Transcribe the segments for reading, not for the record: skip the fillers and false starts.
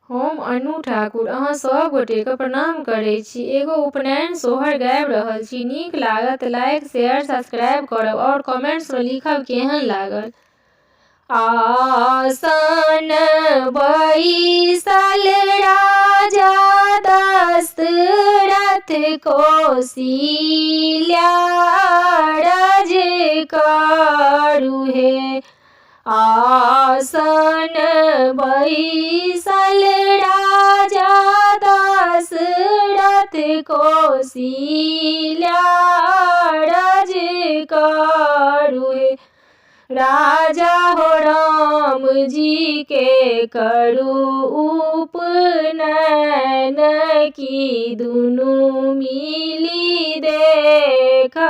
हम अनु ठाकुर अहाँ सब गोटे के प्रणाम करे छी। एगो उपनयन सोहर गाबि रहल छी। नीक लागत लाइक शेयर सब्सक्राइब करब और कमेंट्स में लिखब केहन लागल। आसन बैसल राजा दशरथ कौशल्या रज करू हे। आसन बैसल राजा दशरथ कौशल्या रज करू हे। राजा हो राम जी के करू उपनयन की दुनू मिली देखबै।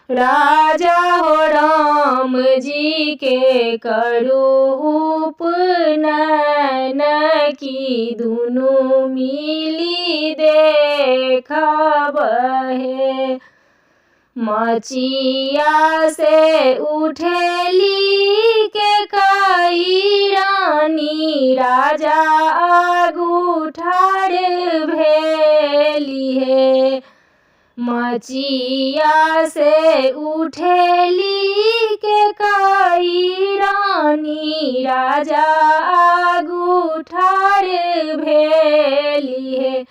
राजा हो राम जी के करू उपनयन की दुनू मिली देखबै। मचिया से उठेली के कई रानी राजा आगू ठाड़ भेली हे। मचिया से उठेली के कई रानी राजा आगू ठाड़ भेली हे।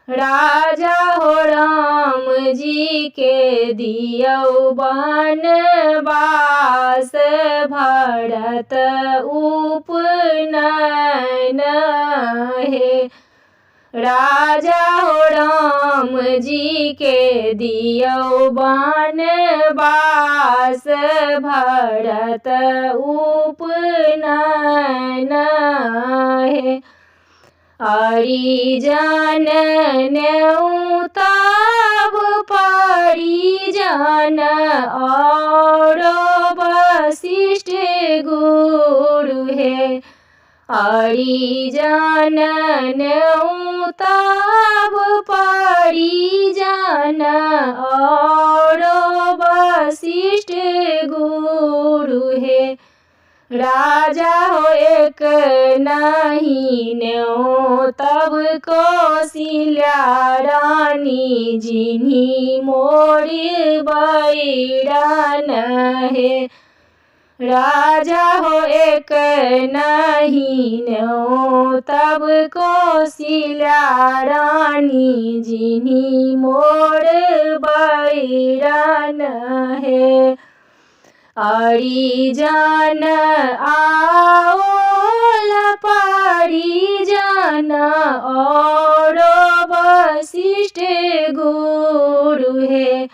राजा हो राम जी के दियौ बनवास भरत उपनयन हे। राजा हो राम जी के दियौ बनवास भरत उपनयन हे। परिजन न्योताब परिजन और वशिष्ठ गुरु हे। परिजन न्योताब परिजन और वशिष्ठ गुरु हे। राजा हो एक नहीं न्योतब कौशल्या रानी जिन्हीं मोर बैरन हे। राजा हो एक नहीं न्योतब कौशल्या रानी जिन्हीं मोर बैरन हे। परिजन आओल परिजन और वशिष्ठ गुरु हे।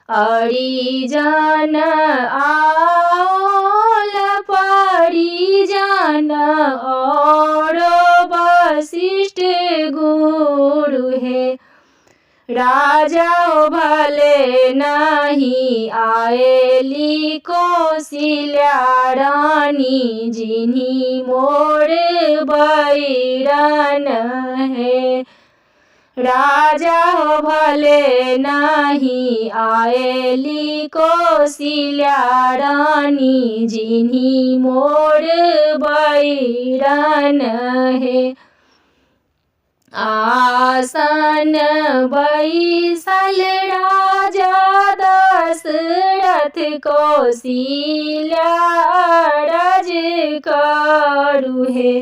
परिजन आओल परिजन और वशिष्ठ गुरु हे। राजा भले नहीं आएली कौशल्या रानी जिन्हीं मोर बैरन है। राजा भले नहीं आएली कौशल्या रानी जिन्हीं मोर बैरन है। आसन बैसल राजा दशरथ कौशल्या रज करू हे।